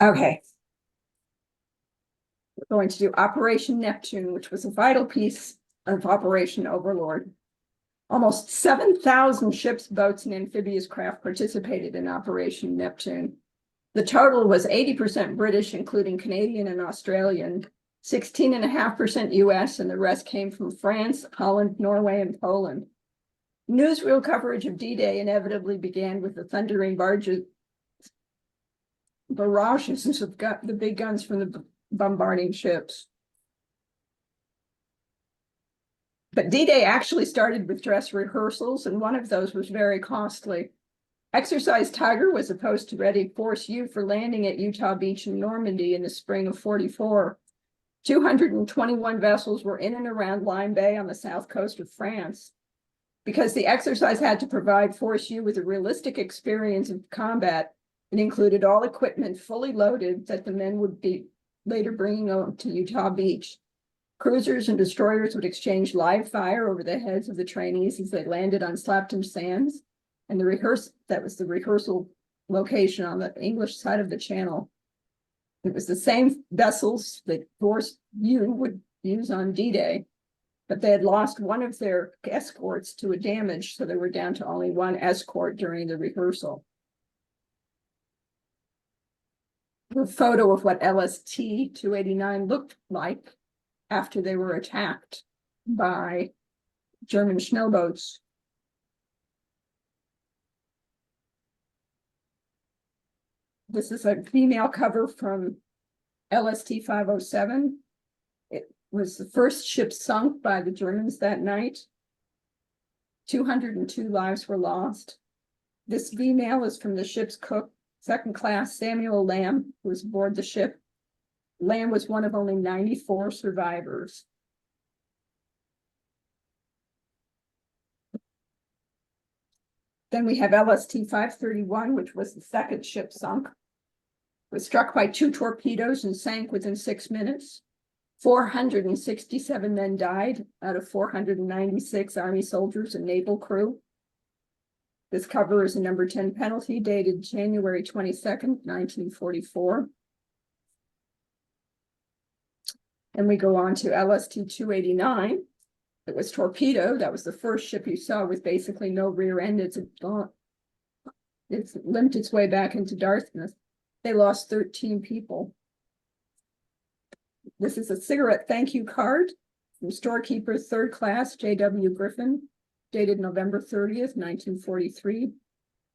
Okay. We're going to do Operation Neptune, which was a vital piece of Operation Overlord. Almost 7,000 ships, boats, and amphibious craft participated in Operation Neptune. The total was 80% British, including Canadian and Australian, 16.5% US, and the rest came from France, Holland, Norway, and Poland. Newsreel coverage of D-Day inevitably began with the thundering barrages of the big guns from the bombarding ships. But D-Day actually started with dress rehearsals, and one of those was very costly. Exercise Tiger was supposed to ready Force U for landing at Utah Beach in Normandy in the spring of '44. 221 vessels were in and around Lyme Bay on the south coast of France. Because the exercise had to provide Force U with a realistic experience of combat, it included all equipment fully loaded that the men would be later bringing on to Utah Beach. Cruisers and destroyers would exchange live fire over the heads of the trainees as they landed on Slapton Sands, and that was the rehearsal location on the English side of the channel. It was the same vessels that Force U would use on D-Day, but they had lost one of their escorts to a damage, so they were down to only one escort during the rehearsal. The photo of what LST-289 looked like after they were attacked by German Schnellboats. This is a female cover from LST-507. It was the first ship sunk by the Germans that night. 202 lives were lost. This female is from the ship's cook, second class Samuel Lamb, who was aboard the ship. Lamb was one of only 94 survivors. Then we have LST-531, which was the second ship sunk. It was struck by 2 torpedoes and sank within 6 minutes. 467 men died out of 496 Army soldiers and naval crew. This cover is a number 10 penalty dated January 22nd, 1944. And we go on to LST-289. It was torpedoed. That was the first ship you saw with basically no rear end. It's limped its way back into Dartmouth. They lost 13 people. This is a cigarette thank you card from storekeeper third class J.W. Griffin, dated November 30th, 1943.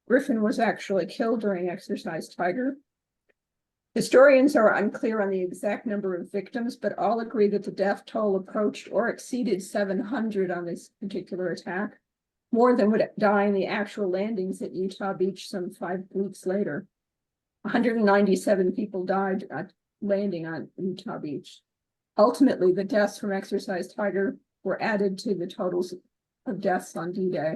Griffin was actually killed during Exercise Tiger. Historians are unclear on the exact number of victims, but all agree that the death toll approached or exceeded 700 on this particular attack, more than would die in the actual landings at Utah Beach some 5 weeks later. 197 people died at landing on Utah Beach. Ultimately, the deaths from Exercise Tiger were added to the totals of deaths on D-Day.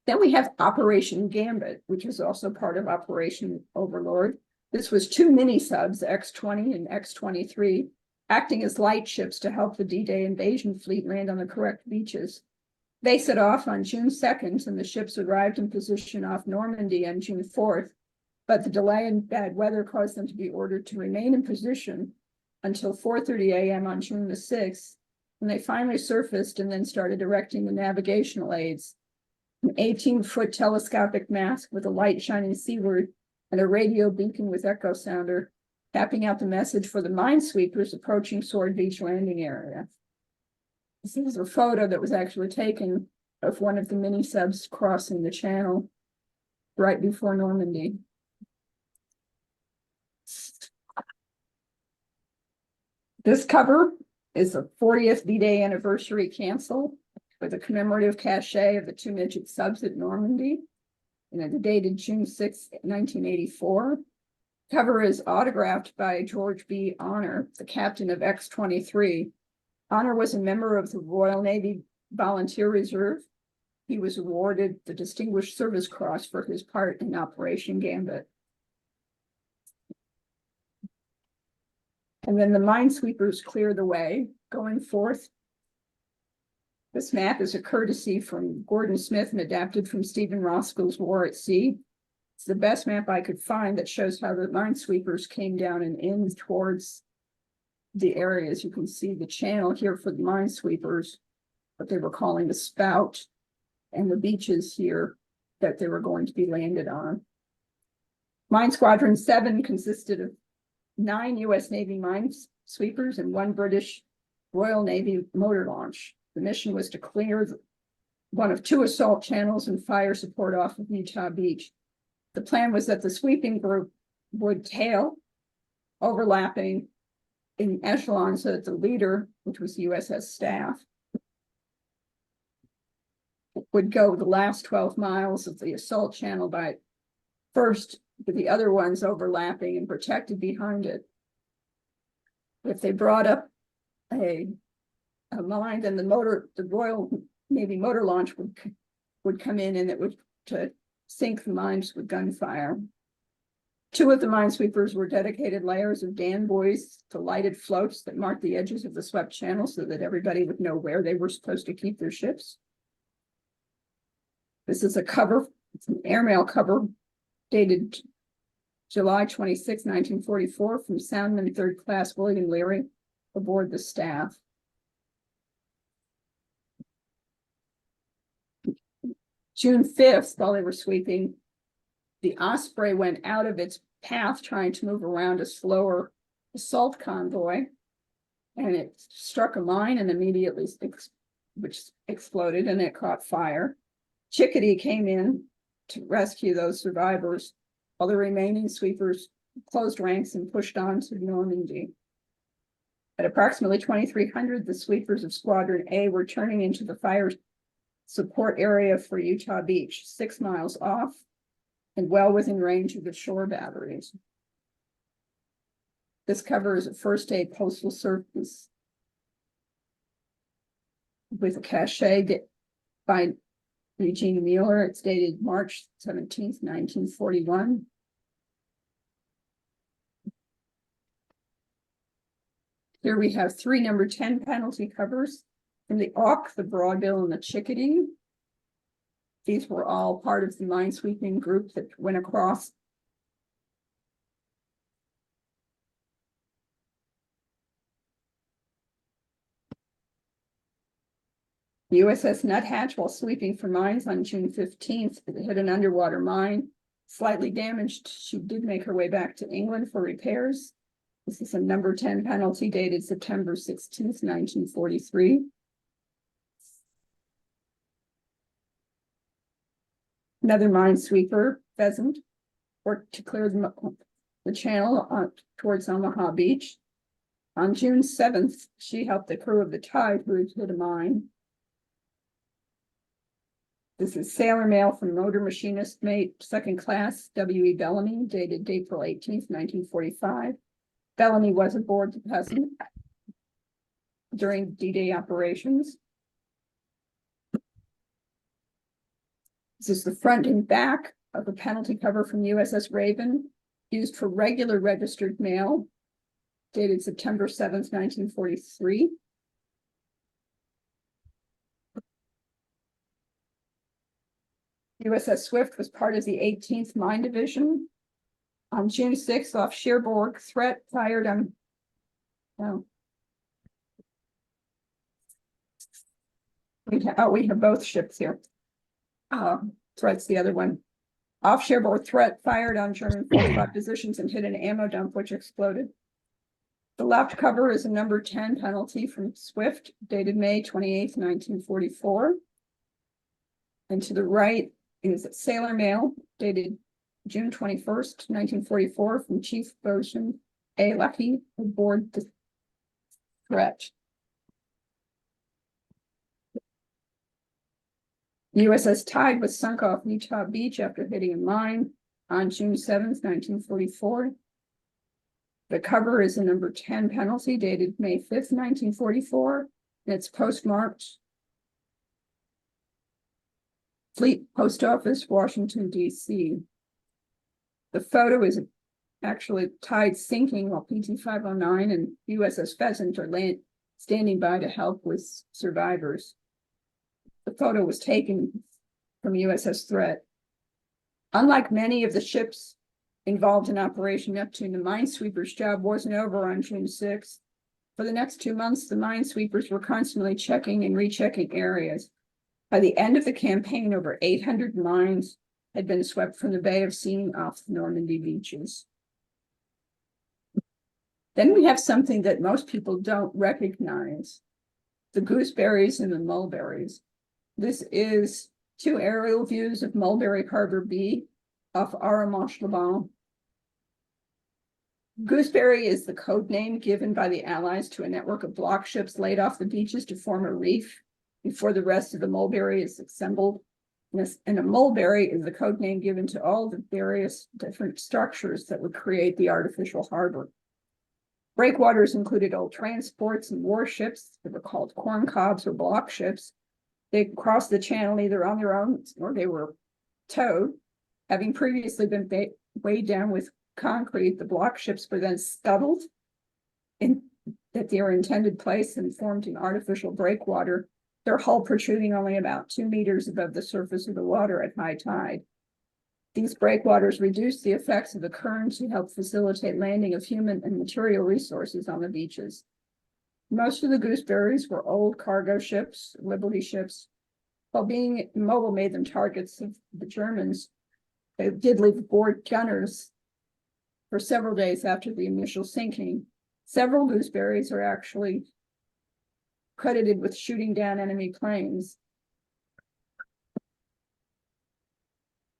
Then we have Operation Gambit, which is also part of Operation Overlord. This was 2 mini-subs, X-20 and X-23, acting as light ships to help the D-Day invasion fleet land on the correct beaches. They set off on June 2nd, and the ships arrived in position off Normandy on June 4th, but the delay and bad weather caused them to be ordered to remain in position until 4:30 a.m. on June the 6th, when they finally surfaced and then started erecting the navigational aids. An 18-foot telescopic mast with a light shining seaward and a radio beacon with echo sounder, tapping out the message for the minesweepers approaching Sword Beach landing area. This is a photo that was actually taken of one of the mini-subs crossing the channel right before Normandy. This cover is the 40th D-Day anniversary cancel with a commemorative cachet of the 2 midget subs at Normandy, and it's dated June 6, 1984. Cover is autographed by George B. Honor, the captain of X-23. Honor was a member of the Royal Navy Volunteer Reserve. He was awarded the Distinguished Service Cross for his part in Operation Gambit. And then the minesweepers clear the way, going forth. This map is a courtesy from Gordon Smith and adapted from Stephen Roscoe's War at Sea. It's the best map I could find that shows how the minesweepers came down and in towards the areas. You can see the channel here for the minesweepers, what they were calling the spout, and the beaches here that they were going to be landed on. Mine Squadron 7 consisted of 9 U.S. Navy minesweepers and 1 British Royal Navy motor launch. The mission was to clear one of 2 assault channels and fire support off of Utah Beach. The plan was that the sweeping group would tail, overlapping in echelon, so that the leader, which was the USS Staff, would go the last 12 miles of the assault channel by first, with the other ones overlapping and protected behind it. If they brought up a mine, then the Royal Navy motor launch would come in, and it would to sink the mines with gunfire. 2 of the minesweepers were dedicated layers of Dan buoys to lighted floats that marked the edges of the swept channel so that everybody would know where they were supposed to keep their ships. This is a cover, it's an airmail cover dated July 26, 1944, from Soundman 3rd Class William Leary aboard the Staff. June 5th, while they were sweeping, the Osprey went out of its path trying to move around a slower assault convoy, and it struck a mine and immediately which exploded, and it caught fire. Chickadee came in to rescue those survivors, while the remaining sweepers closed ranks and pushed on to Normandy. At approximately 2300, the sweepers of Squadron A were turning into the fire support area for Utah Beach, 6 miles off and well within range of the shore batteries. This cover is a first aid postal service with a cachet by Eugene Mueller. It's dated March 17th, 1941. Here we have 3 number 10 penalty covers from the Auk, the Broadbill, and the Chickadee. These were all part of the minesweeping group that went across. The USS Nuthatch, while sweeping for mines on June 15th, hit an underwater mine, slightly damaged. She did make her way back to England for repairs. This is a number 10 penalty dated September 16th, 1943. Another minesweeper, Pheasant, worked to clear the channel towards Omaha Beach. On June 7th, she helped the crew of the Tide who had hit a mine. This is Sailor Mail from Motor Machinist Mate 2nd Class W.E. Bellamy, dated April 18th, 1945. Bellamy was aboard the Pheasant during D-Day operations. This is the front and back of the penalty cover from USS Raven, used for regular registered mail, dated September 7th, 1943. USS Swift was part of the 18th Mine Division. On June 6th, off Cherbourg, threat fired on. We have both ships here. Threat's the other one. Off Cherbourg, threat fired on German fortified positions and hit an ammo dump, which exploded. The left cover is a number 10 penalty from Swift, dated May 28th, 1944. And to the right is Sailor Mail, dated June 21st, 1944, from Chief Bosun A. Lucky aboard the threat. USS Tide was sunk off Utah Beach after hitting a mine on June 7th, 1944. The cover is a number 10 penalty dated May 5th, 1944, and it's postmarked Fleet Post Office, Washington, D.C. The photo is actually Tide sinking while PT-509 and USS Pheasant are standing by to help with survivors. The photo was taken from USS Threat Unlike many of the ships involved in Operation Neptune, the minesweepers' job wasn't over on June 6th. For the next 2 months, the minesweepers were constantly checking and rechecking areas. By the end of the campaign, over 800 mines had been swept from the Bay of Seine off the Normandy beaches. Then we have something that most people don't recognize: the gooseberries and the mulberries. This is 2 aerial views of Mulberry Harbor B off Arromanches-le-Bon. Gooseberry is the code name given by the Allies to a network of block ships laid off the beaches to form a reef before the rest of the mulberry is assembled. And a mulberry is the code name given to all the various different structures that would create the artificial harbor. Breakwaters included old transports and warships that were called corncobs or block ships. They crossed the channel either on their own or they were towed. Having previously been weighed down with concrete, the block ships were then scuttled at their intended place and formed an artificial breakwater, their hull protruding only about 2 meters above the surface of the water at high tide. These breakwaters reduced the effects of the currents and helped facilitate landing of human and material resources on the beaches. Most of the gooseberries were old cargo ships, Liberty ships. While being mobile made them targets of the Germans, they did leave board gunners for several days after the initial sinking. Several gooseberries are actually credited with shooting down enemy planes.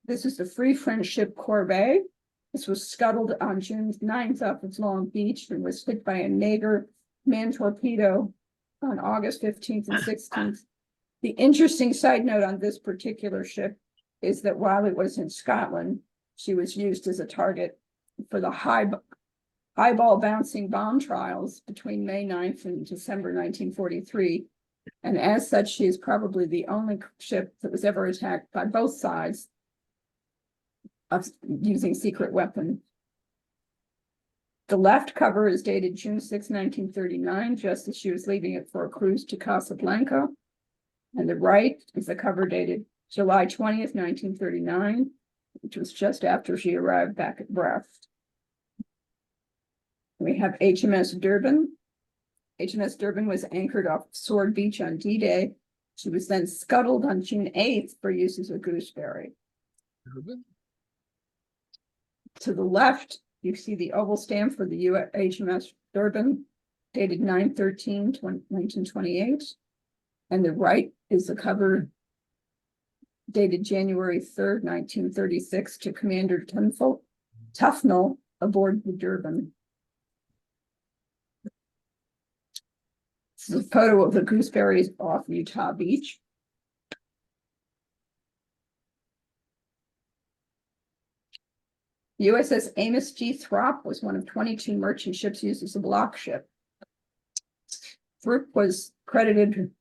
This is the Free French ship Corbeil. This was scuttled on June 9th off of Long Beach and was hit by a Nager man torpedo on August 15th and 16th. The interesting side note on this particular ship is that while it was in Scotland, she was used as a target for the highball bouncing bomb trials between May 9th and December 1943. And as such, she is probably the only ship that was ever attacked by both sides of using secret weapon. The left cover is dated June 6, 1939, just as she was leaving it for a cruise to Casablanca. And the right is a cover dated July 20th, 1939, which was just after she arrived back at Brest. We have HMS Durban. HMS Durban was anchored off Sword Beach on D-Day. She was then scuttled on June 8th for use as a gooseberry. Durban? To the left, you see the oval stamp for the HMS Durban, dated 9/13/1928. And the right is the cover dated January 3rd, 1936, to Commander Tufnell aboard the Durban. This is a photo of the gooseberries off Utah Beach. The USS Amos G. Throp was one of 22 merchant ships used as a block ship. Throp was credited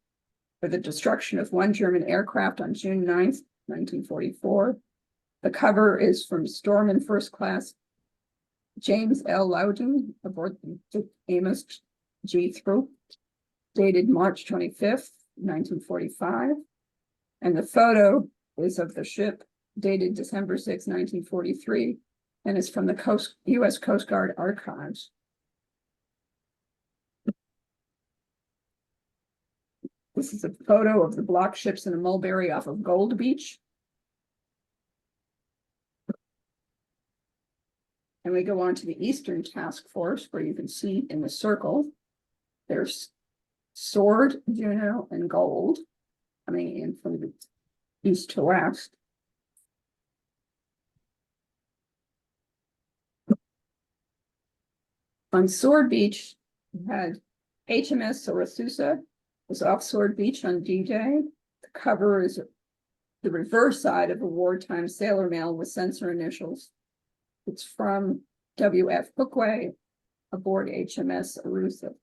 for the destruction of 1 German aircraft on June 9th, 1944. The cover is from Storeman First Class James L. Loudon aboard the Amos G. Throp, dated March 25th, 1945. And the photo is of the ship dated December 6, 1943, and it's from the U.S. Coast Guard archives. This is a photo of the block ships in a mulberry off of Gold Beach. And we go on to the Eastern Task Force, where you can see in the circle, there's Sword, Juno, and Gold coming in from the east to west. On Sword Beach, we had HMS Arethusa was off Sword Beach on D-Day. The cover is the reverse side of a wartime sailor mail with censor initials. It's from W.F. Hookway aboard HMS Arethusa.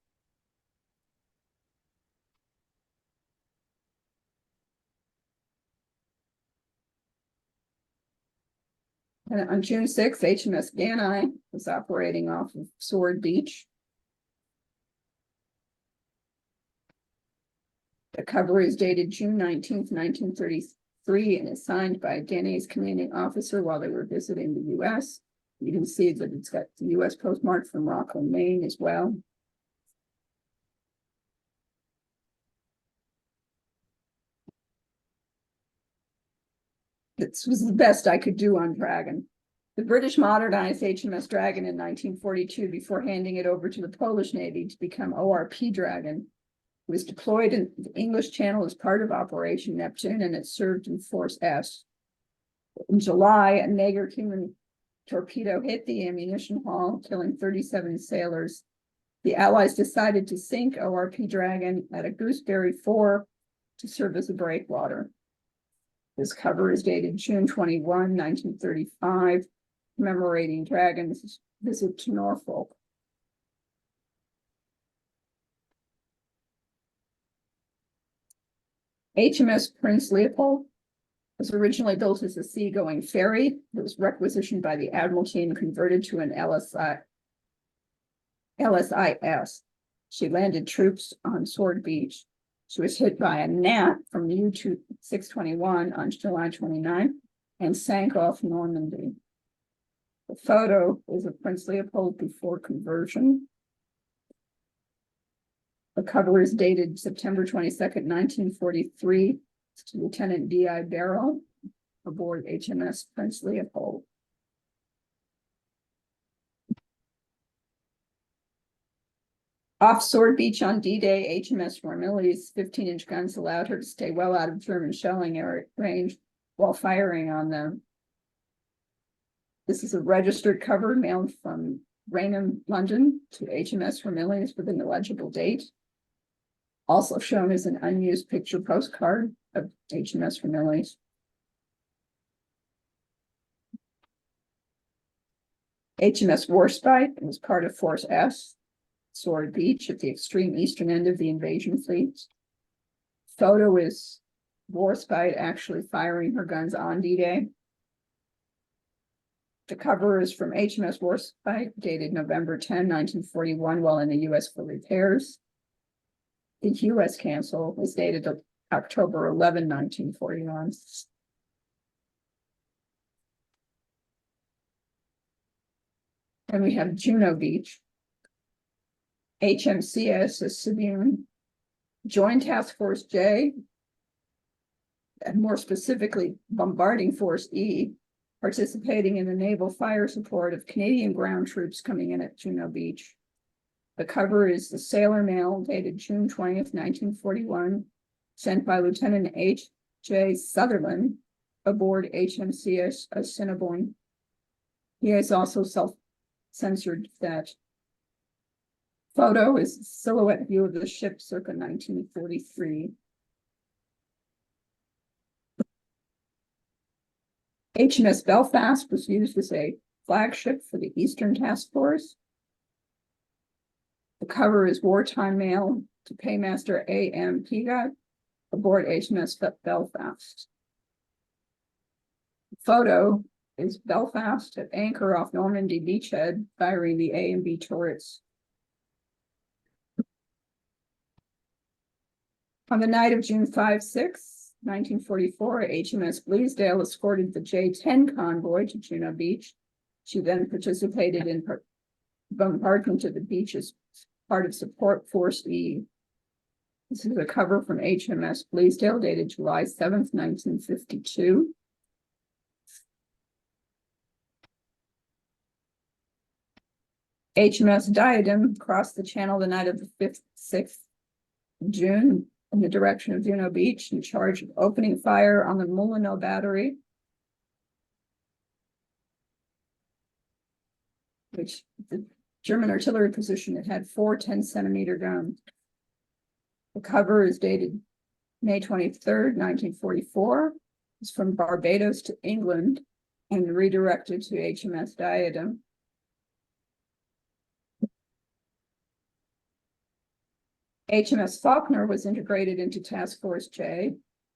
And on June 6th, HMS Ganai was operating off of Sword Beach. The cover is dated June 19th, 1936. 1943 and is signed by Danny's commanding officer while they were visiting the U.S. You can see that it's got the U.S. postmark from Rockland, Maine as well. This was the best I could do on Dragon. The British modernized HMS Dragon in 1942 before handing it over to the Polish Navy to become ORP Dragon. It was deployed in the English Channel as part of Operation Neptune, and it served in Force S. In July, a Nager-Cuban torpedo hit the ammunition hull, killing 37 sailors. The Allies decided to sink ORP Dragon at a Gooseberry 4 to serve as a breakwater. This cover is dated June 21, 1935, commemorating Dragon's visit to Norfolk. HMS Prince Leopold was originally built as a seagoing ferry. It was requisitioned by the Admiralty and converted to an LSIS. She landed troops on Sword Beach. She was hit by a gnat from U-621 on July 29 and sank off Normandy. The photo is of Prince Leopold before conversion. The cover is dated September 22nd, 1943. It's to Lieutenant D.I. Barrow aboard HMS Prince Leopold. Off Sword Beach on D-Day, HMS Ramillies' 15-inch guns allowed her to stay well out of German shelling range while firing on them. This is a registered cover mailed from Raynham, London to HMS Ramillies with an illegible date. Also shown is an unused picture postcard of HMS Ramillies. HMS Warspite was part of Force S. Sword Beach at the extreme eastern end of the invasion fleet. Photo is Warspite actually firing her guns on D-Day. The cover is from HMS Warspite, dated November 10, 1941, while in the U.S. for repairs. The U.S. cancel was dated October 11, 1941. And we have Juno Beach. HMCS Sabine joined Task Force J, and more specifically, Bombarding Force E, participating in the naval fire support of Canadian ground troops coming in at Juno Beach. The cover is the sailor mail dated June 20th, 1941, sent by Lieutenant H.J. Sutherland aboard HMCS Assiniboine. He has also self-censored that. Photo is a silhouette view of the ship circa 1943. HMS Belfast was used as a flagship for the Eastern Task Force. The cover is wartime mail to Paymaster A.M. Pigot aboard HMS Belfast. The photo is Belfast at anchor off Normandy beachhead, firing the A and B turrets. On the night of June 5-6, 1944, HMS Bleasdale escorted the J-10 convoy to Juno Beach. She then participated in bombardment of the beach as part of Support Force E. This is a cover from HMS Bleasdale dated July 7th, 1952. HMS Diadem crossed the channel the night of the 5th, 6th June in the direction of Juno Beach in charge of opening fire on the Molyneux battery, which the German artillery position, it had 4 10-centimeter guns. The cover is dated May 23rd, 1944. It's from Barbados to England and redirected to HMS Diadem. HMS Faulkner was integrated into Task Force J.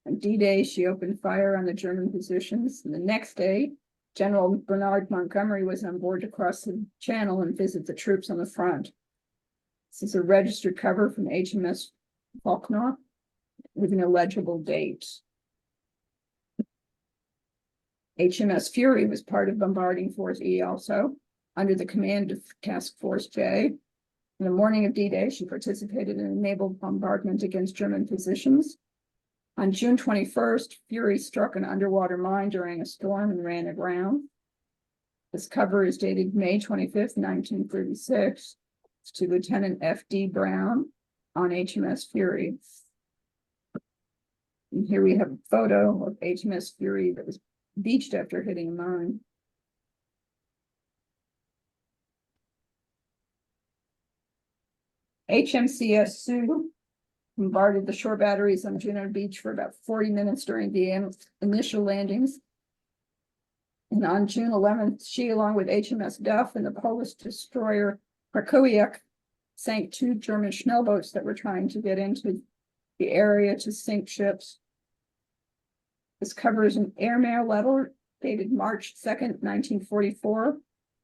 On D-Day, she opened fire on the German positions. And the next day, General Bernard Montgomery was on board to cross the channel and visit the troops on the front. This is a registered cover from HMS Faulkner with an illegible date. HMS Fury was part of Bombarding Force E also, under the command of Task Force J. In the morning of D-Day, she participated in a naval bombardment against German positions. On June 21st, Fury struck an underwater mine during a storm and ran aground. This cover is dated May 25th, 1936. It's to Lieutenant F.D. Brown on HMS Fury. And here we have a photo of HMS Fury that was beached after hitting a mine. HMCS Sioux bombarded the shore batteries on Juneau Beach for about 40 minutes during the initial landings. And on June 11th, she, along with HMS Duff and the Polish destroyer Krakowiak, sank 2 German Schnellboats that were trying to get into the area to sink ships. This covers an airmail letter dated March 2nd, 1944,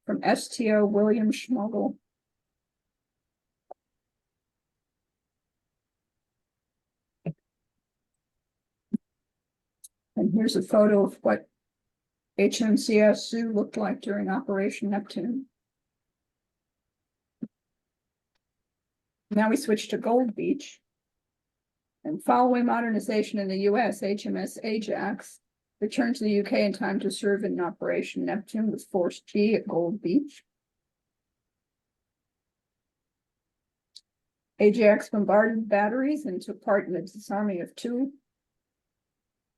from STO William Schmogel. And here's a photo of what HMCS Sioux looked like during Operation Neptune. Now we switch to Gold Beach. And following modernization in the US, HMS Ajax returned to the UK in time to serve in Operation Neptune with Force G at Gold Beach. Ajax bombarded batteries and took part in the disarming of 2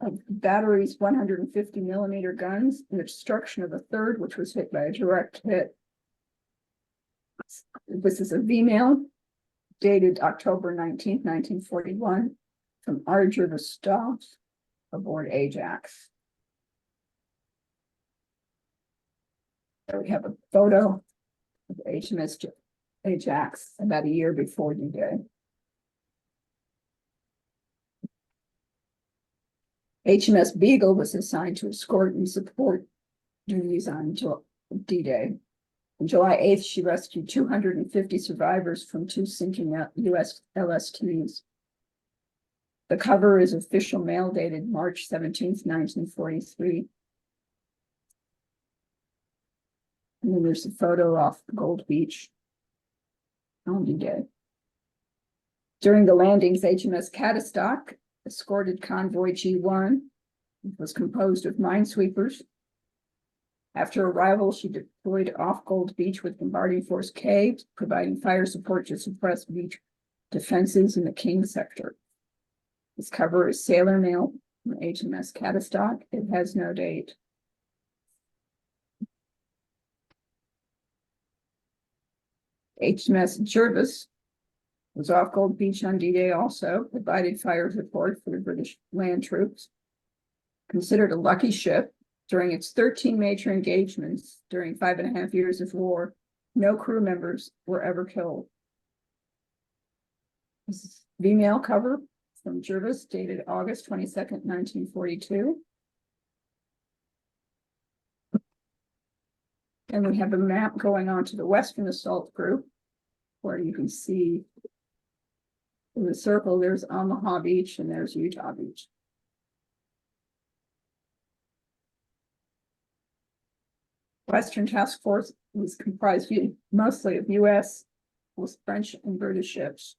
of the battery's 150mm guns and the destruction of a 3rd, which was hit by a direct hit. This is a V-mail dated October 19th, 1941, from R. Jervis Stoss aboard Ajax. There we have a photo of HMS Ajax about a year before D-Day. HMS Beagle was assigned to escort and support duties on D-Day. On July 8th, she rescued 250 survivors from 2 sinking US LSTs. The cover is official mail dated March 17th, 1943. And then there's a photo off Gold Beach on D-Day. During the landings, HMS Catastock escorted convoy G1. It was composed of minesweepers. After arrival, she deployed off Gold Beach with Bombarding Force K, providing fire support to suppress beach defenses in the King sector. This cover is sailor mail from HMS Catastock. It has no date. HMS Jervis was off Gold Beach on D-Day also, provided fire support for the British land troops. Considered a lucky ship, during its 13 major engagements during 5.5 years of war, no crew members were ever killed. This is V-mail cover from Jervis, dated August 22nd, 1942. And we have a map going on to the Western Assault Group, where you can see in the circle, there's Omaha Beach and there's Utah Beach. Western Task Force was comprised mostly of US, French, and British ships.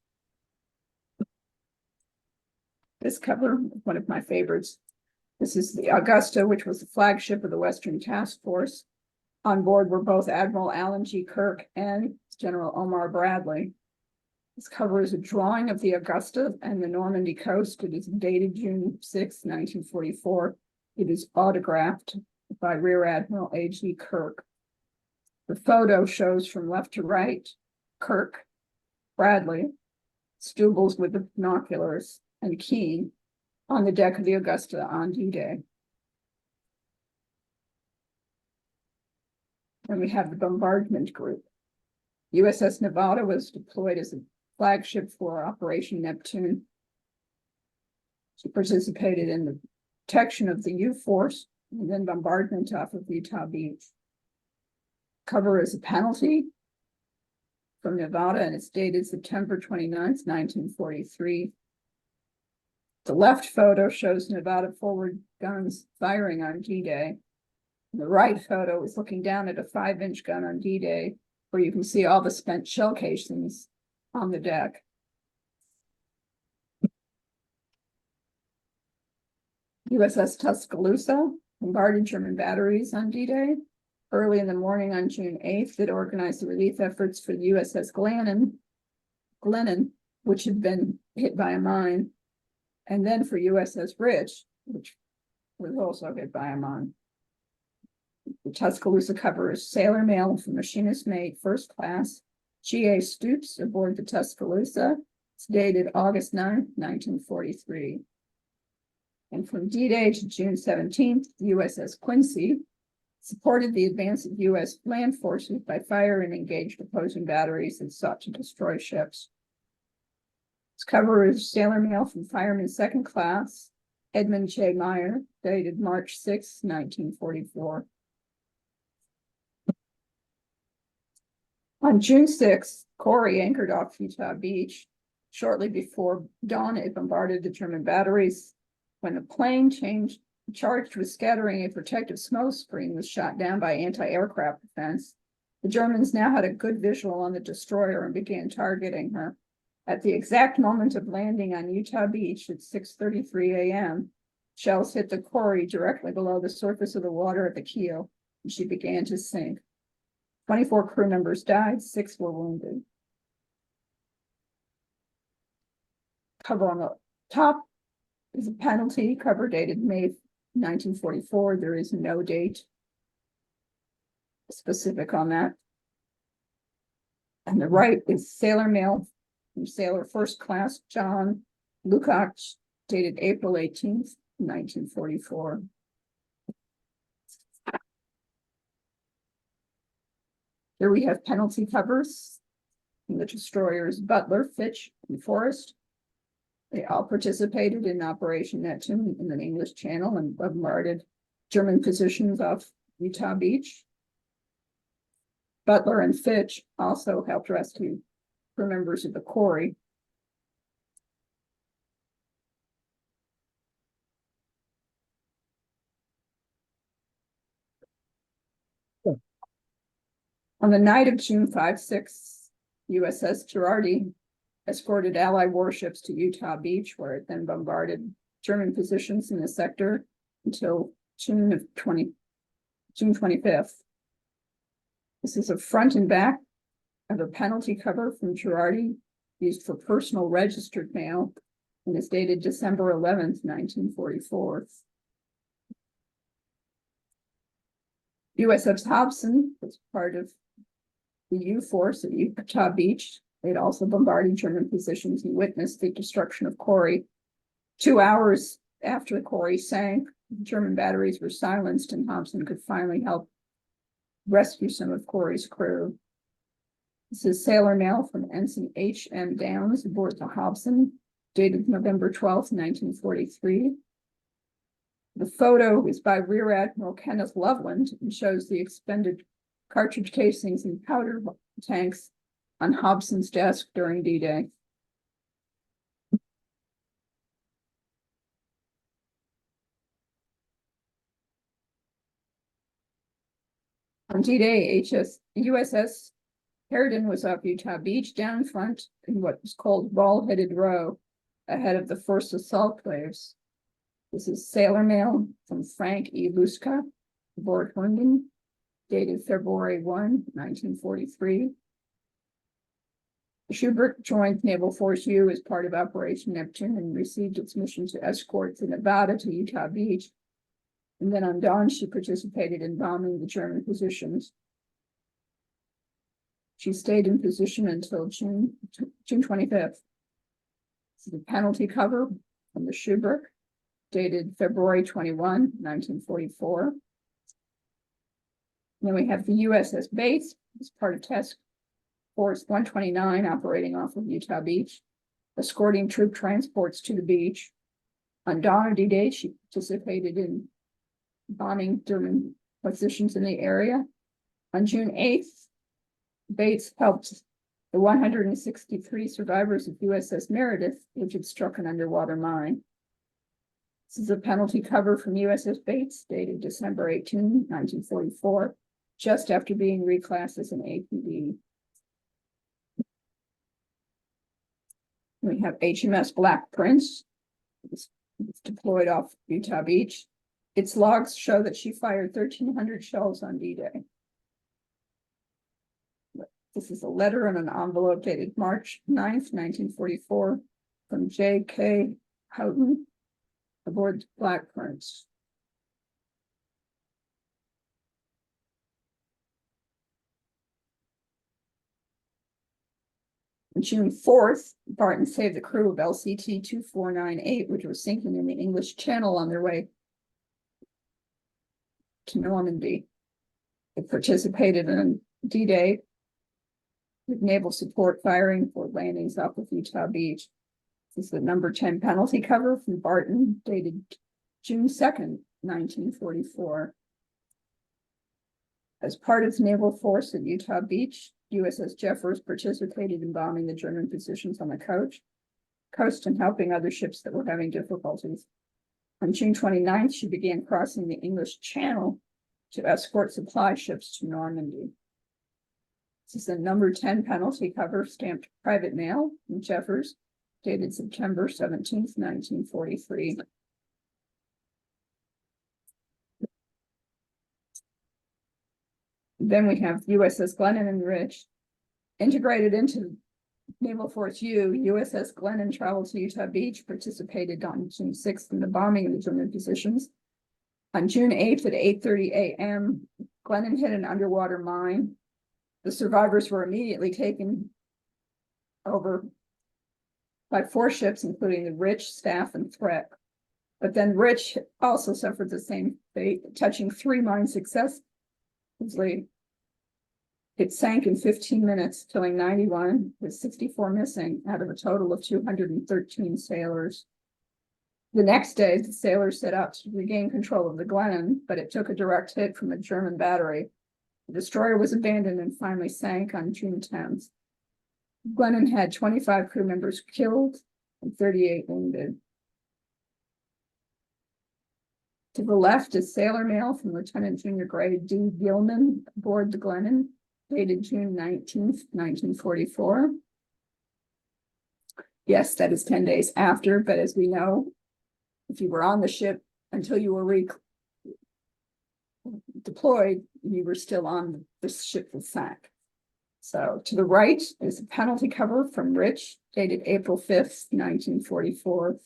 This cover, one of my favorites. This is the Augusta, which was the flagship of the Western Task Force. On board were both Admiral Alan G. Kirk and General Omar Bradley. This cover is a drawing of the Augusta and the Normandy coast. It is dated June 6, 1944. It is autographed by Rear Admiral A.G. Kirk. The photo shows from left to right, Kirk, Bradley, Stubbles with the binoculars, and Keane on the deck of the Augusta on D-Day. And we have the bombardment group. USS Nevada was deployed as a flagship for Operation Neptune. She participated in the protection of the U-Force and then bombardment off of Utah Beach. Cover is a penalty from Nevada, and it's dated September 29th, 1943. The left photo shows Nevada forward guns firing on D-Day. The right photo is looking down at a 5-inch gun on D-Day, where you can see all the spent shell casings on the deck. USS Tuscaloosa bombarded German batteries on D-Day. Early in the morning on June 8th, it organized the relief efforts for the USS Glennon, which had been hit by a mine, and then for USS Rich, which was also hit by a mine. The Tuscaloosa covers sailor mail from machinist mate first class G.A. Stoops aboard the Tuscaloosa. It's dated August 9th, 1943. And from D-Day to June 17th, the USS Quincy supported the advance of U.S. land forces by fire and engaged opposing batteries that sought to destroy ships. Its cover is sailor mail from Fireman Second Class Edmund J. Meyer, dated March 6, 1944. On June 6th, Corey anchored off Utah Beach. Shortly before dawn, it bombarded the German batteries. When a plane charged with scattering a protective smoke screen was shot down by anti-aircraft defense, the Germans now had a good visual on the destroyer and began targeting her. At the exact moment of landing on Utah Beach at 6:33 a.m., shells hit the Corey directly below the surface of the water at the keel, and she began to sink. 24 crew members died, 6 were wounded. Cover on the top is a penalty cover dated May 1944. There is no date specific on that. And the right is sailor mail from Sailor First Class John Lukács, dated April 18th, 1944. Here we have penalty covers from the destroyers Butler, Fitch, and Forrest. They all participated in Operation Neptune in the English Channel and bombarded German positions off Utah Beach. Butler and Fitch also helped rescue crew members of the Corey. On the night of June 5-6, USS Girardi escorted Allied warships to Utah Beach, where it then bombarded German positions in the sector until June 25th. This is a front and back of a penalty cover from Girardi used for personal registered mail and is dated December 11th, 1944. USS Hobson was part of the U force at Utah Beach. They'd also bombarded German positions and witnessed the destruction of Corey. 2 hours after the Corey sank, German batteries were silenced and Hobson could finally help rescue some of Corey's crew. This is sailor mail from Ensign H.M. Downs aboard the Hobson, dated November 12th, 1943. The photo is by Rear Admiral Kenneth Loveland and shows the expended cartridge casings and powder tanks on Hobson's desk during D-Day. On D-Day, USS Harridan was off Utah Beach down front in what was called Ball-Headed Row, ahead of the first assault waves. This is sailor mail from Frank E. Luska aboard Herndon, dated February 1, 1943. Schubert joined Naval Force U as part of Operation Neptune and received its mission to escort the Nevada to Utah Beach. And then on dawn, she participated in bombing the German positions. She stayed in position until June 25th. This is a penalty cover from the Schubert, dated February 21, 1944. And then we have the USS Bates as part of Task Force 129 operating off of Utah Beach, escorting troop transports to the beach. On dawn of D-Day, she participated in bombing German positions in the area. On June 8th, Bates helped the 163 survivors of USS Meredith, which had struck an underwater mine. This is a penalty cover from USS Bates, dated December 18, 1944, just after being reclassed as an APD. We have HMS Black Prince. It's deployed off Utah Beach. Its logs show that she fired 1,300 shells on D-Day. This is a letter in an envelope dated March 9th, 1944, from J.K. Houghton aboard Black Prince. On June 4th, Barton saved the crew of LCT 2498, which was sinking in the English Channel on their way to Normandy. It participated in D-Day with naval support firing for landings off of Utah Beach. This is the number 10 penalty cover from Barton, dated June 2nd, 1944. As part of its naval force at Utah Beach, USS Jeffers participated in bombing the German positions on the coast and helping other ships that were having difficulties. On June 29th, she began crossing the English Channel to escort supply ships to Normandy. This is the number 10 penalty cover stamped private mail from Jeffers, dated September 17th, 1943. Then we have USS Glennon and Rich. Integrated into Naval Force U, USS Glennon traveled to Utah Beach, participated on June 6th in the bombing of the German positions. On June 8th at 8:30 a.m., Glennon hit an underwater mine. The survivors were immediately taken over by 4 ships, including the Rich, Staff, and Threat. But then Rich also suffered the same fate, touching 3 mines successfully. It sank in 15 minutes, killing 91, with 64 missing out of a total of 213 sailors. The next day, the sailors set out to regain control of the Glennon, but it took a direct hit from a German battery. The destroyer was abandoned and finally sank on June 10th. Glennon had 25 crew members killed and 38 wounded. To the left is sailor mail from Lieutenant Junior Grade D. Gilman aboard the Glennon, dated June 19th, 1944. Yes, that is 10 days after, but as we know, if you were on the ship until you were deployed, you were still on the ship that sank. So to the right is a penalty cover from Rich, dated April 5th, 1944.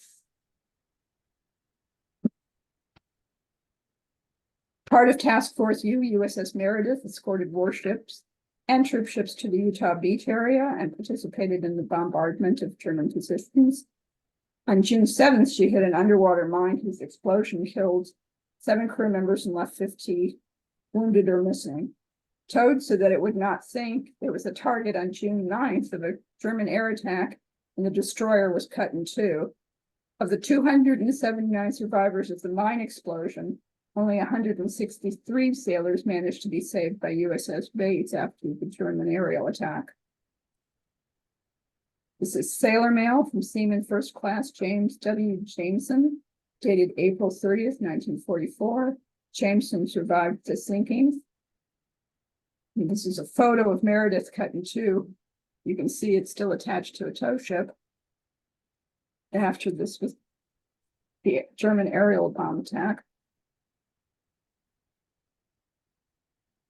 Part of Task Force U, USS Meredith escorted warships and troop ships to the Utah Beach area and participated in the bombardment of German positions. On June 7th, she hit an underwater mine whose explosion killed 7 crew members and left 50 wounded or missing. Towed so that it would not sink, there was a target on June 9th of a German air attack, and the destroyer was cut in 2. Of the 279 survivors of the mine explosion, only 163 sailors managed to be saved by USS Bates after the German aerial attack. This is sailor mail from Seaman First Class James W. Jameson, dated April 30th, 1944. Jameson survived the sinking. And this is a photo of Meredith cut in 2. You can see it's still attached to a tow ship after this was the German aerial bomb attack.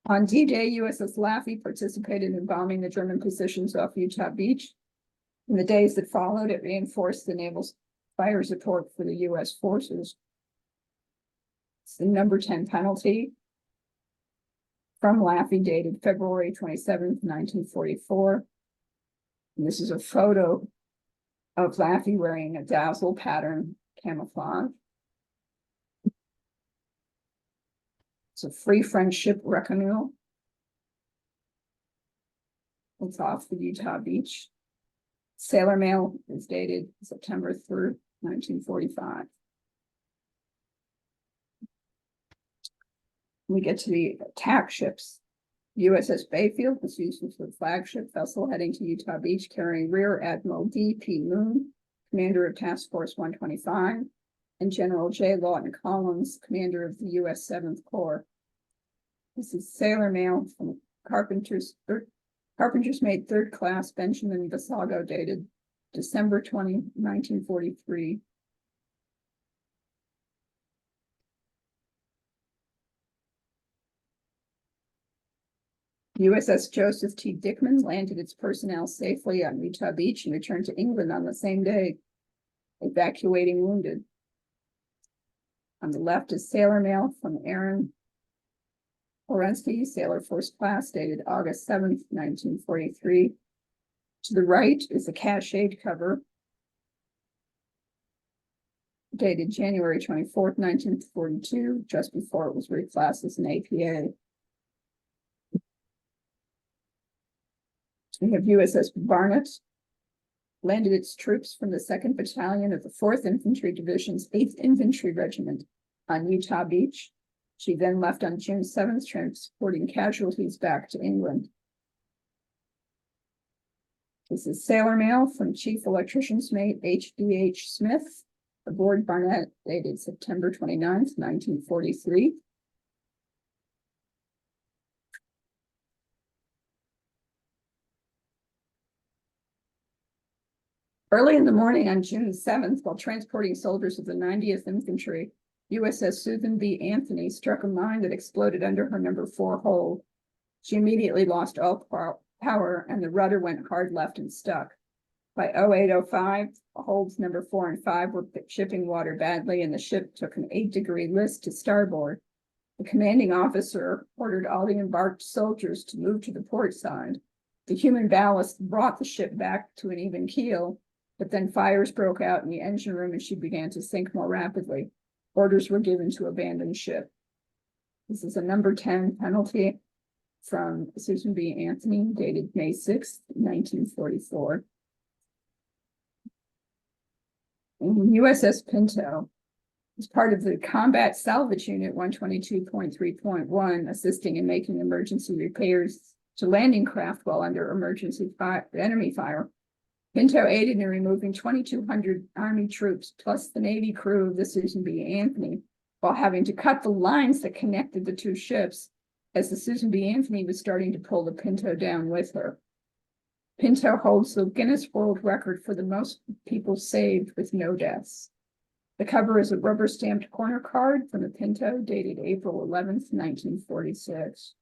On D-Day, USS Laffey participated in bombing the German positions off Utah Beach. In the days that followed, it reinforced the naval fire support for the U.S. forces. It's the number 10 penalty from Laffey, dated February 27th, 1944. And this is a photo of Laffey wearing a dazzle pattern camouflage. It's a Free French ship Recamier. It's off the Utah Beach. Sailor mail is dated September 3rd, 1945. We get to the attack ships. USS Bayfield was used as the flagship vessel heading to Utah Beach, carrying Rear Admiral D.P. Moon, commander of Task Force 125. and General J. Lawton Collins, commander of the U.S. 7th Corps. This is sailor mail from Carpenter's Mate 3rd Class Benjamin Basago, dated December 20, 1943. USS Joseph T. Dickman landed its personnel safely on Utah Beach and returned to England on the same day, evacuating wounded. On the left is sailor mail from Aaron Orensky, Sailor First Class, dated August 7th, 1943. To the right is a cached cover dated January 24th, 1942, just before it was reclassed as an APA. We have USS Barnett, landed its troops from the 2nd Battalion of the 4th Infantry Division's 8th Infantry Regiment on Utah Beach. She then left on June 7th, transporting casualties back to England. This is sailor mail from Chief Electrician's Mate H.D.H. Smith, aboard Barnett, dated September 29th, 1943. Early in the morning on June 7th, while transporting soldiers of the 90th Infantry, USS Susan B. Anthony struck a mine that exploded under her number 4 hold. She immediately lost all power, and the rudder went hard left and stuck. By 08:05, holds number 4 and 5 were shipping water badly, and the ship took an 8-degree list to starboard. The commanding officer ordered all the embarked soldiers to move to the port side. The human ballast brought the ship back to an even keel, but then fires broke out in the engine room and she began to sink more rapidly. Orders were given to abandon ship. This is a number 10 penalty from Susan B. Anthony, dated May 6th, 1944. And USS Pinto is part of the Combat Salvage Unit 122.3.1, assisting in making emergency repairs to landing craft while under emergency enemy fire. Pinto aided in removing 2,200 Army troops, plus the Navy crew of the Susan B. Anthony, while having to cut the lines that connected the two ships, as the Susan B. Anthony was starting to pull the Pinto down with her. Pinto holds the Guinness World Record for the most people saved with no deaths. The cover is a rubber-stamped corner card from the Pinto, dated April 11th, 1946.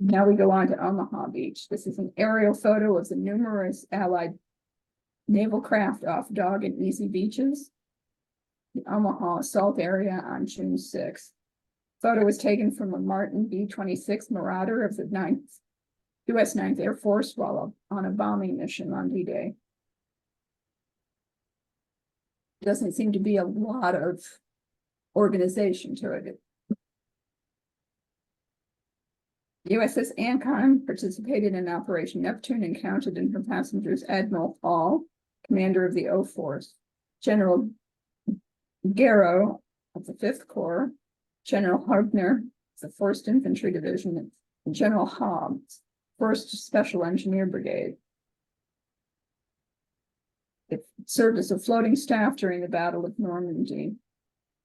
Now we go on to Omaha Beach. This is an aerial photo of the numerous Allied naval craft off Dog and Easy beaches, the Omaha assault area on June 6th. Photo was taken from a Martin B-26 Marauder of the U.S. 9th Air Force while on a bombing mission on D-Day. Doesn't seem to be a lot of organization to it. USS Ancon participated in Operation Neptune and counted in her passengers Admiral Hall, commander of the O Force, General Garrow of the 5th Corps, General Hubner of the 1st Infantry Division, and General Hobbs, 1st Special Engineer Brigade. It served as a floating staff during the Battle of Normandy.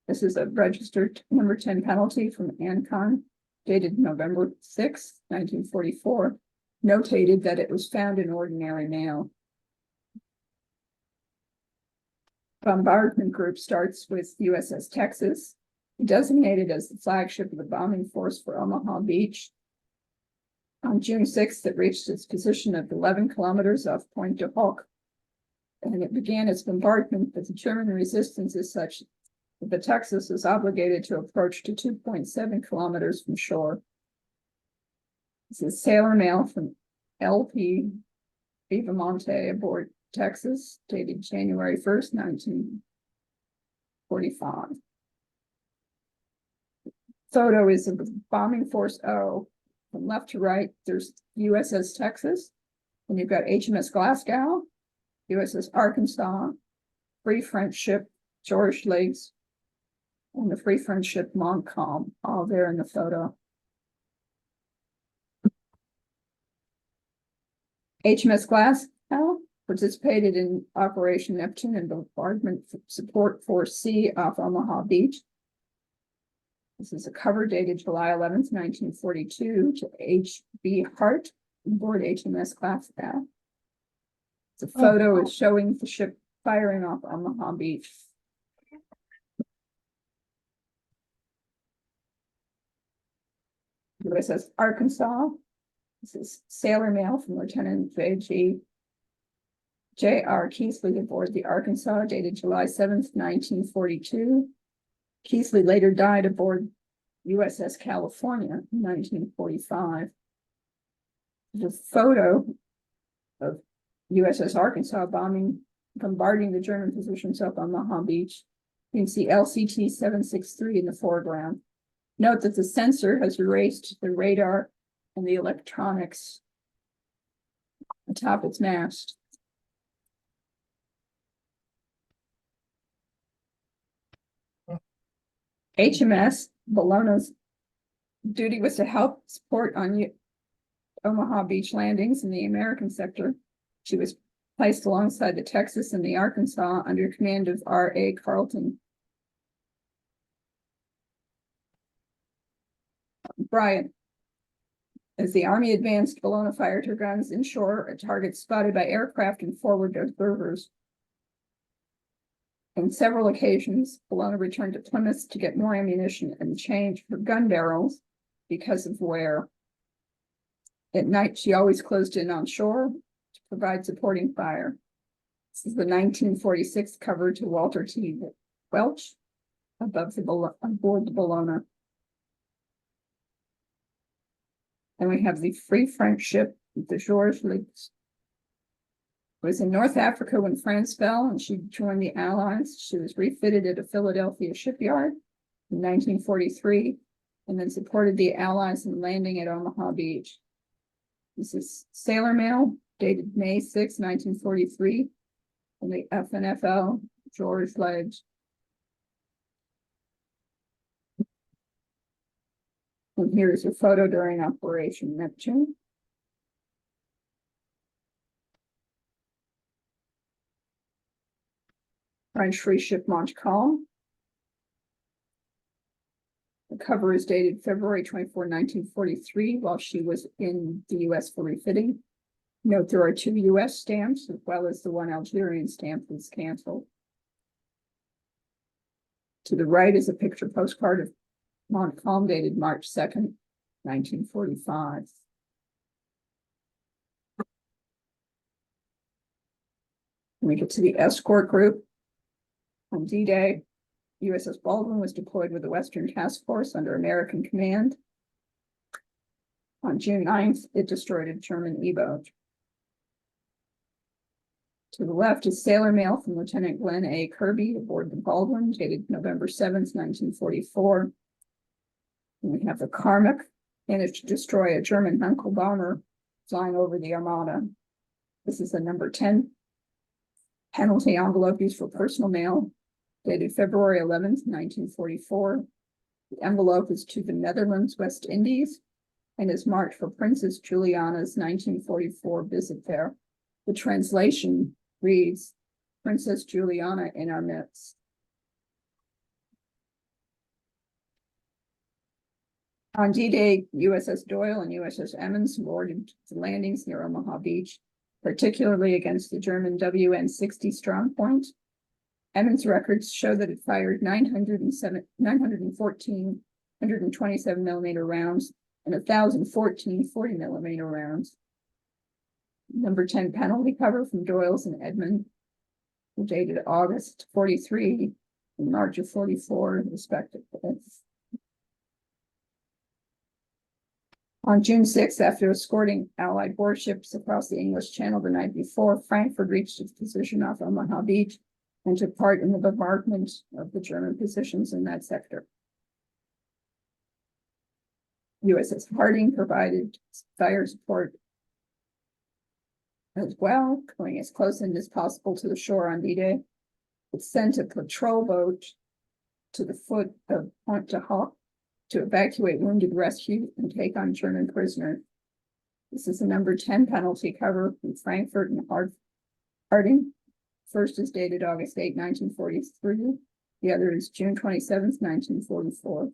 This is a registered number 10 penalty from Ancon, dated November 6, 1944, notated that it was found in ordinary mail. Bombardment group starts with USS Texas, designated as the flagship of the bombing force for Omaha Beach. On June 6th, it reached its position of 11 kilometers off Point de Hoc, and it began its bombardment, but the German resistance is such that the Texas is obligated to approach to 2.7 kilometers from shore. This is sailor mail from LP Vivamonte aboard Texas, dated January 1st, 1945. Photo is of Bombing Force O. From left to right, there's USS Texas, and you've got HMS Glasgow, USS Arkansas, Free French ship George Lakes, and the Free French ship Montcalm, all there in the photo. HMS Glasgow participated in Operation Neptune and bombardment support Force C off Omaha Beach. This is a cover dated July 11th, 1942 to H.B. Hart aboard HMS Glasgow. The photo is showing the ship firing off Omaha Beach. USS Arkansas. This is sailor mail from Lieutenant J.R. Keithley aboard the Arkansas, dated July 7th, 1942. Keithley later died aboard USS California in 1945. The photo of USS Arkansas bombarding the German positions up on Omaha Beach. You can see LCT 763 in the foreground. Note that the sensor has erased the radar and the electronics atop its mast. HMS Bologna's duty was to help support on Omaha Beach landings in the American sector. She was placed alongside the Texas and the Arkansas under command of R.A. Carleton. Bryant. As the Army advanced, Bologna fired her guns inshore at targets spotted by aircraft and forward observers. On several occasions, Bologna returned to Plymouth to get more ammunition and change her gun barrels because of wear. At night, she always closed in on shore to provide supporting fire. This is the 1946 cover to Walter T. Welch aboard the Bologna. And we have the Free French ship, the Georges Lex. Was in North Africa when France fell and she joined the Allies. She was refitted at a Philadelphia shipyard in 1943 and then supported the Allies in landing at Omaha Beach. This is sailor mail dated May 6, 1943 from the FNFL Georges Legs. And here's a photo during Operation Neptune. French free ship Montcalm. The cover is dated February 24, 1943, while she was in the U.S. for refitting. Note there are 2 U.S. stamps, as well as the 1 Algerian stamp that's canceled. To the right is a picture postcard of Montcalm dated March 2nd, 1945. When we get to the escort group, on D-Day, USS Baldwin was deployed with the Western Task Force under American command. On June 9th, it destroyed a German E-boat. To the left is sailor mail from Lieutenant Glenn A. Kirby aboard the Baldwin, dated November 7th, 1944. And we have the Carmack managed to destroy a German Hunkel bomber flying over the Armada. This is the number 10 penalty envelope used for personal mail, dated February 11th, 1944. The envelope is to the Netherlands, West Indies, and is marked for Princess Juliana's 1944 visit there. The translation reads, Princess Juliana in our midst. On D-Day, USS Doyle and USS Emmons boarded the landings near Omaha Beach, particularly against the German WN-60 strong point. Emmons records show that it fired 914 127 millimeter rounds and 1,014 40 millimeter rounds. Number 10 penalty cover from Doyle's and Edmund, dated August 43 and March of 44, respectively. On June 6th, after escorting Allied warships across the English Channel the night before, Frankfurt reached its position off Omaha Beach and took part in the bombardment of the German positions in that sector. USS Harding provided fire support as well, going as close in as possible to the shore on D-Day. It sent a patrol boat to the foot of Pointe du Hoc to evacuate wounded rescue and take on German prisoners. This is the number 10 penalty cover from Frankfurt and starting. First is dated August 8, 1943. The other is June 27th, 1944.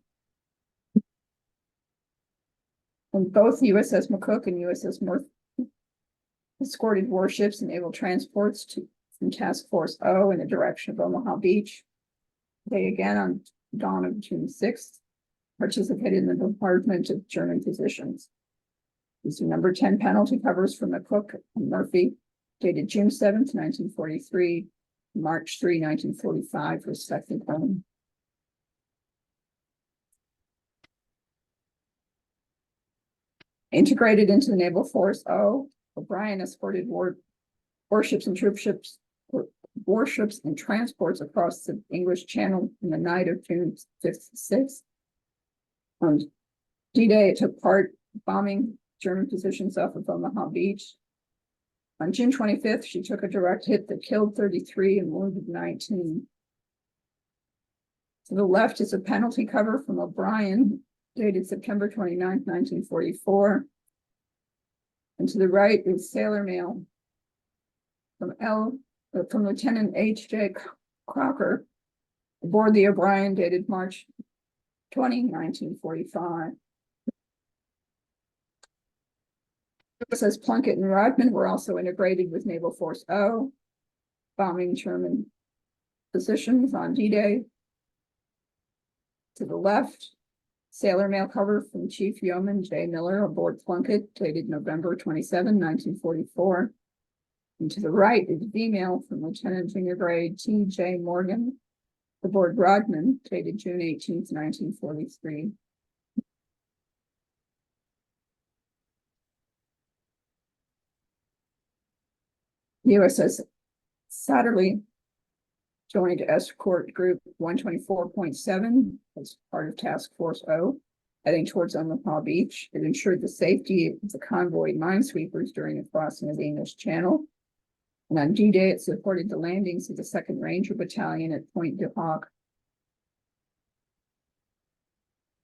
And both USS McCook and USS Murphy escorted warships and naval transports from Task Force O in the direction of Omaha Beach. They again, on dawn of June 6th, participated in the bombardment of German positions. These are number 10 penalty covers from McCook and Murphy, dated June 7th, 1943, March 3, 1945, respectively. Integrated into the Naval Force O, O'Brien escorted warships and warships and transports across the English Channel in the night of June 5th, 6th. On D-Day, it took part bombing German positions off of Omaha Beach. On June 25th, she took a direct hit that killed 33 and wounded 19. To the left is a penalty cover from O'Brien, dated September 29th, 1944. And to the right is sailor mail from Lieutenant H.J. Crocker aboard the O'Brien, dated March 20, 1945. USS Plunkett and Rodman were also integrated with Naval Force O, bombing German positions on D-Day. To the left, sailor mail cover from Chief Yeoman J. Miller aboard Plunkett, dated November 27, 1944. And to the right is V-mail from Lieutenant Junior Grade T.J. Morgan aboard Rodman, dated June 18, 1943. USS Satterley joined Escort Group 124.7 as part of Task Force O, heading towards Omaha Beach. It ensured the safety of the convoy minesweepers during the crossing of the English Channel. And on D-Day, it supported the landings of the 2nd Ranger Battalion at Point du Hoc.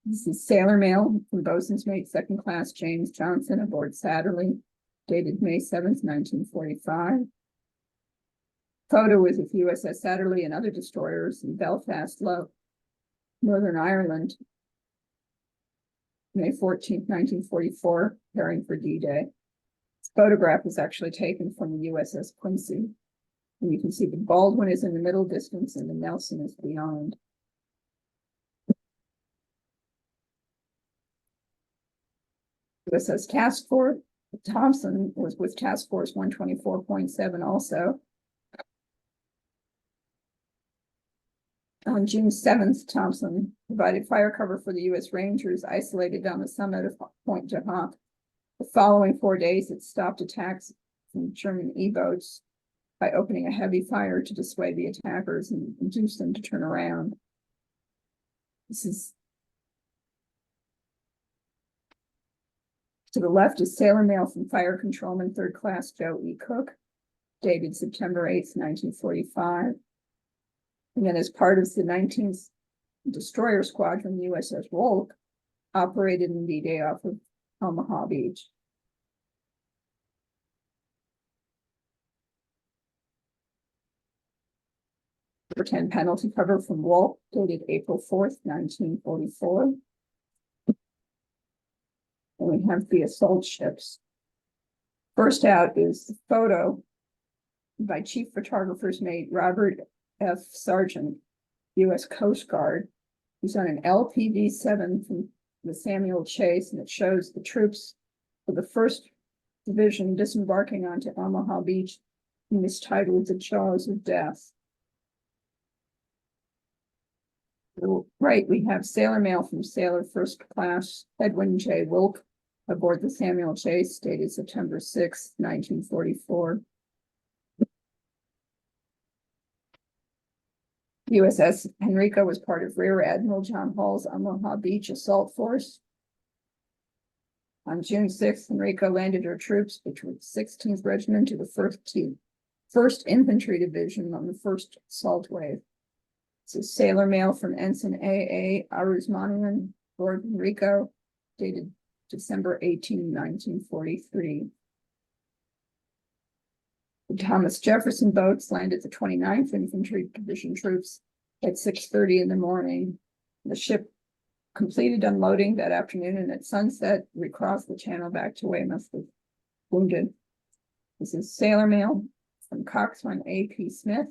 This is sailor mail from Bosun's Mate 2nd Class James Johnson aboard Satterley, dated May 7th, 1945. Photo is with USS Satterley and other destroyers in Belfast, Northern Ireland, May 14th, 1944, preparing for D-Day. This photograph was actually taken from the USS Quincy. And you can see the Baldwin is in the middle distance and the Nelson is beyond. USS Task Force Thompson was with Task Force 124.7 also. On June 7th, Thompson provided fire cover for the U.S. Rangers isolated on the summit of Point du Hoc. The following 4 days, it stopped attacks from German E-boats by opening a heavy fire to dissuade the attackers and induce them to turn around. This is to the left is sailor mail from Fire Controlman 3rd Class Joe E. Cook, dated September 8th, 1945. And then as part of the 19th Destroyer Squadron, USS Wolk operated in D-Day off of Omaha Beach. Number 10 penalty cover from Wolk, dated April 4th, 1944. And we have the assault ships. First out is the photo by Chief Photographer's Mate Robert F. Sargent, U.S. Coast Guard. He's on an LPV-7 from the Samuel Chase, and it shows the troops of the 1st Division disembarking onto Omaha Beach in this title, The Jaws of Death. Right, we have sailor mail from Sailor 1st Class Edwin J. Wilk aboard the Samuel Chase, dated September 6, 1944. USS Henrico was part of Rear Admiral John Hall's Omaha Beach Assault Force. On June 6th, Henrico landed her troops between 16th Regiment to the 1st Infantry Division on the 1st Assault Wave. This is sailor mail from Ensign A.A. Aruzmanian, Lord Henrico, dated December 18, 1943. The Thomas Jefferson boats landed the 29th Infantry Division troops at 6:30 in the morning. The ship completed unloading that afternoon, and at sunset, recrossed the channel back to Weymouth with wounded. This is sailor mail from Coxswain A.P. Smith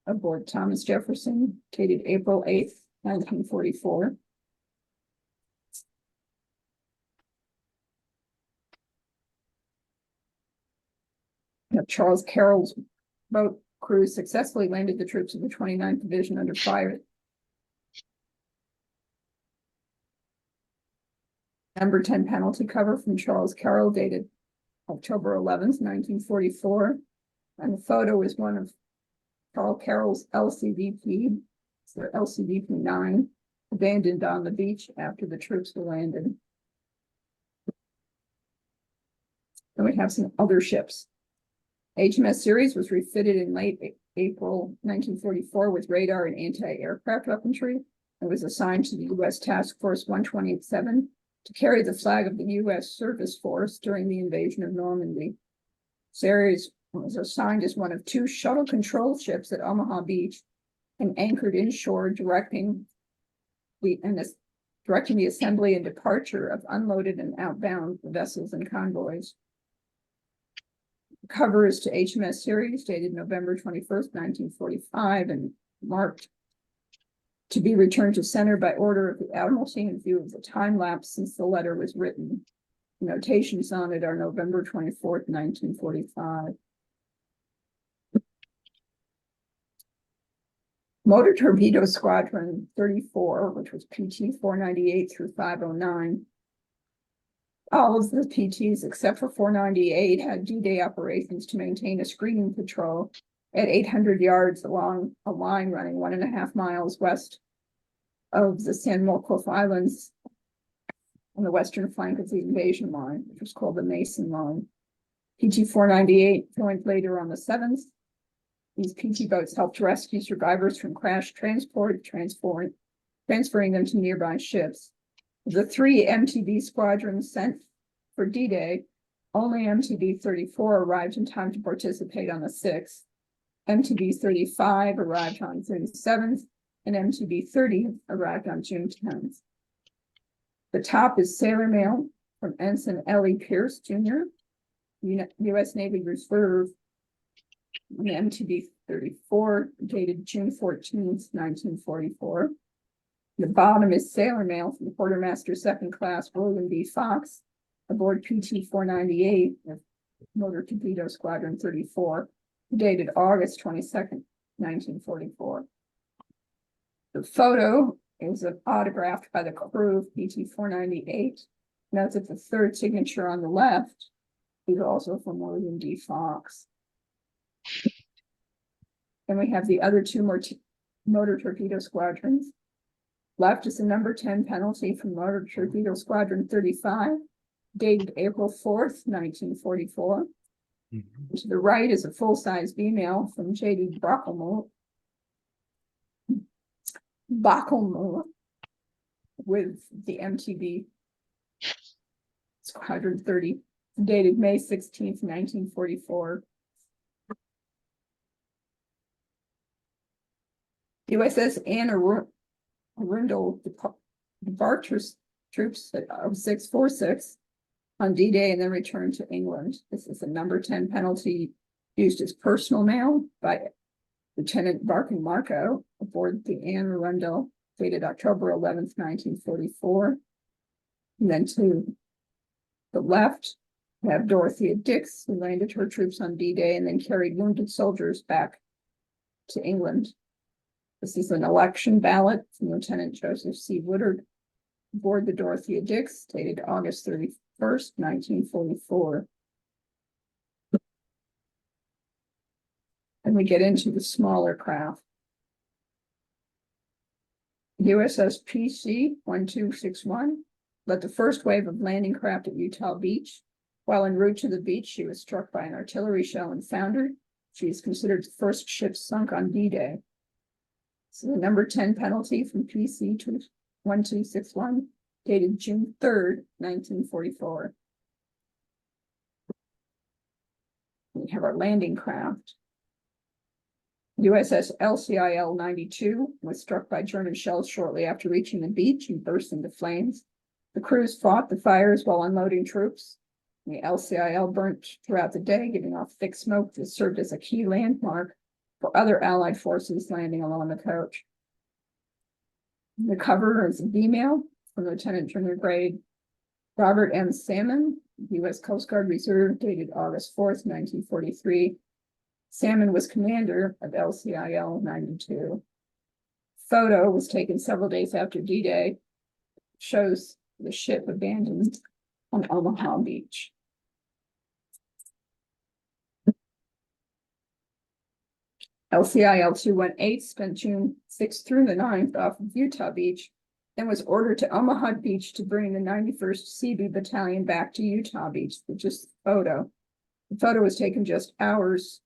aboard Thomas Jefferson, dated April 8th, 1944. Charles Carroll's boat crew successfully landed the troops of the 29th Division under fire. Number 10 penalty cover from Charles Carroll, dated October 11th, 1944. And the photo is one of Charles Carroll's LCVP, it's their LCVP 9, abandoned on the beach after the troops were landed. Then we have some other ships. HMS Ceres was refitted in late April 1944 with radar and anti-aircraft weaponry and was assigned to the U.S. Task Force 127 to carry the flag of the U.S. Surface Force during the invasion of Normandy. Ceres was assigned as one of 2 shuttle control ships at Omaha Beach and anchored inshore, directing the assembly and departure of unloaded and outbound vessels and convoys. Cover is to HMS Ceres, dated November 21st, 1945, and marked to be returned to center by order of the Admiralty in view of the time lapse since the letter was written. Notations on it are November 24th, 1945. Motor Torpedo Squadron 34, which was PT 498 through 509. All of the PTs, except for 498, had D-Day operations to maintain a screening patrol at 800 yards along a line running 1.5 miles west of the San Moquif Islands on the western flank of the invasion line, which was called the Mason Line. PT 498 joined later on the 7th. These PT boats helped rescue survivors from crashed transport, transferring them to nearby ships. The 3 MTB squadrons sent for D-Day, only MTB 34 arrived in time to participate on the 6th. MTB 35 arrived on June 7th, and MTB 30 arrived on June 10th. The top is sailor mail from Ensign L.E. Pierce, Jr., U.S. Navy Reserve, on the MTB 34, dated June 14th, 1944. The bottom is sailor mail from Quartermaster Second Class William B. Fox aboard PT 498 of Motor Torpedo Squadron 34, dated August 22nd, 1944. The photo is autographed by the crew of PT 498. Note that the 3rd signature on the left is also from William D. Fox. Then we have the other 2 Motor Torpedo Squadrons. Left is the number 10 penalty from Motor Torpedo Squadron 35, dated April 4th, 1944. Mm-hmm. To the right is a full-size B-mail from J.D. Bockelmoor with the MTB Squadron 30, dated May 16th, 1944. USS Anne Arundel departure troops of 646 on D-Day and then returned to England. This is a number 10 penalty used as personal mail by Lieutenant Barkin Marco aboard the Anne Arundel, dated October 11th, 1944. And then to the left, we have Dorothea Dix, who landed her troops on D-Day and then carried wounded soldiers back to England. This is an election ballot from Lieutenant Joseph C. Woodard aboard the Dorothea Dix, dated August 31st, 1944. And we get into the smaller craft. USS PC 1261 led the first wave of landing craft at Utah Beach. While en route to the beach, she was struck by an artillery shell and foundered. She is considered the first ship sunk on D-Day. So the number 10 penalty from PC 1261, dated June 3rd, 1944. We have our landing craft. USS LCIL 92 was struck by German shells shortly after reaching the beach and burst into flames. The crews fought the fires while unloading troops. The LCIL burnt throughout the day, giving off thick smoke that served as a key landmark for other Allied forces landing along the coast. The cover is a B-mail from Lieutenant Junior Grade Robert M. Salmon, U.S. Coast Guard Reserve, dated August 4th, 1943. Salmon was commander of LCIL 92. Photo was taken several days after D-Day. Shows the ship abandoned on Omaha Beach. LCIL 218 spent June 6th through the 9th off of Utah Beach, then was ordered to Omaha Beach to bring the 91st CB Battalion back to Utah Beach, which is the photo. The photo was taken just hours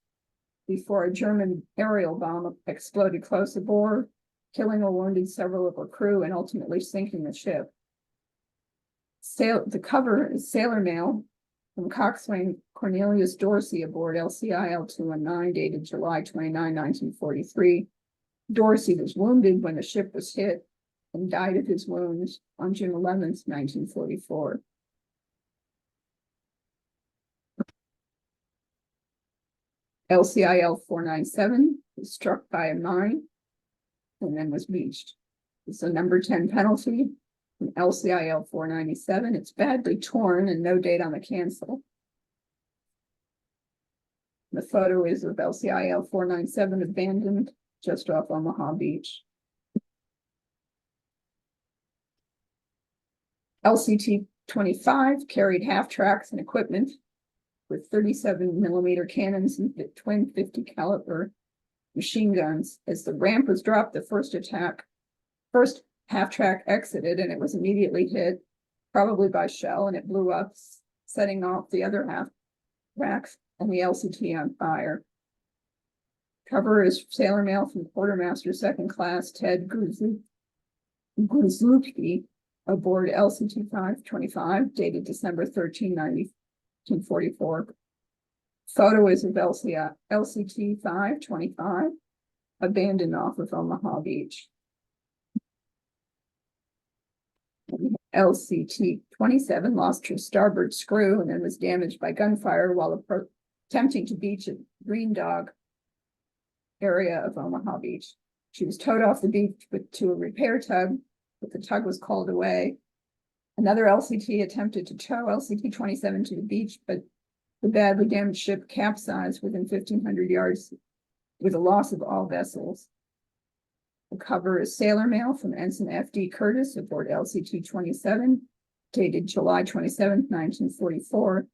before a German aerial bomb exploded close aboard, killing or wounding several of her crew and ultimately sinking the ship. The cover is sailor mail from Coxswain Cornelius Dorsey aboard LCIL 219, dated July 29, 1943. Dorsey was wounded when the ship was hit and died of his wounds on June 11, 1944. LCIL 497 was struck by a mine and then was beached. It's a number 10 penalty. From LCIL 497, it's badly torn and no date on the cancel. The photo is of LCIL 497 abandoned just off Omaha Beach. LCT 25 carried half tracks and equipment with 37mm cannons and twin 50 caliber machine guns. As the ramp was dropped, the first half track exited and it was immediately hit, probably by shell, and it blew up, setting off the other half tracks and the LCT on fire. Cover is sailor mail from Quartermaster Second Class Ted Gruzlewski aboard LCT 525, dated December 13, 1944. Photo is of LCT 525, abandoned off of Omaha Beach. LCT 27 lost her starboard screw and then was damaged by gunfire while attempting to beach at Green Dog area of Omaha Beach. She was towed off the beach to a repair tug, but the tug was called away. Another LCT attempted to tow LCT 27 to the beach, but the badly damaged ship capsized within 1,500 yards with a loss of all vessels. The cover is sailor mail from Ensign F.D. Curtis aboard LCT 27, dated July 27, 1944,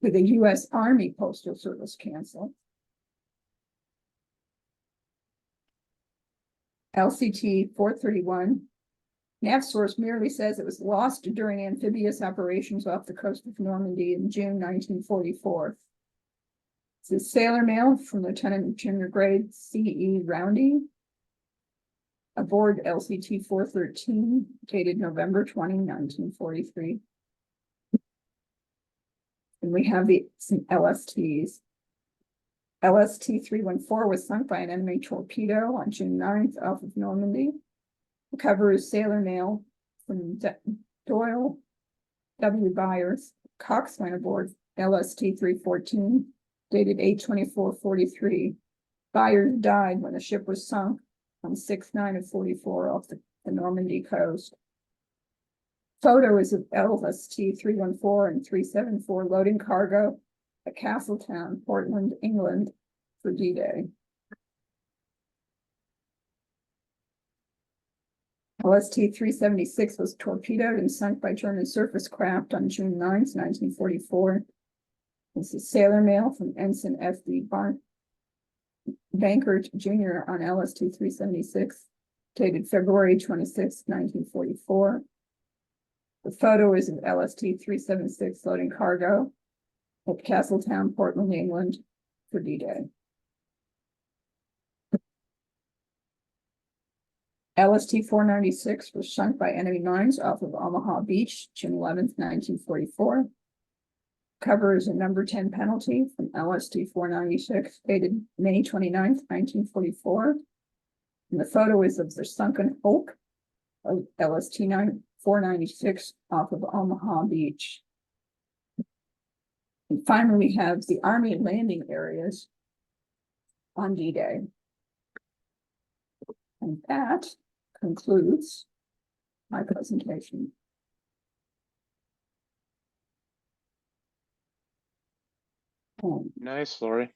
with a U.S. Army Postal Service cancel. LCT 431, nav source merely says it was lost during amphibious operations off the coast of Normandy in June 1944. This is sailor mail from Lieutenant Junior Grade C.E. Roundy aboard LCT 413, dated November 20, 1943. And we have some LSTs. LST 314 was sunk by an enemy torpedo on June 9th off of Normandy. The cover is sailor mail from Doyle W. Byers, coxswain aboard LST 314, dated 8/24/43. Byers died when the ship was sunk on 6/9/44 off the Normandy coast. Photo is of LST 314 and 374 loading cargo at Castletown, Portland, England for D-Day. LST 376 was torpedoed and sunk by German surface craft on June 9th, 1944. This is sailor mail from Ensign F.D. Bankert Jr. on LST 376, dated February 26, 1944. The photo is of LST 376 loading cargo at Castletown, Portland, England for D-Day. LST 496 was sunk by enemy mines off of Omaha Beach, June 11, 1944. cover is a number 10 penalty from LST 496 dated May 29th, 1944. And the photo is of the sunken hulk of LST 496 off of Omaha Beach. And finally, we have the Army landing areas on D-Day. And that concludes my presentation. Nice, Laurie.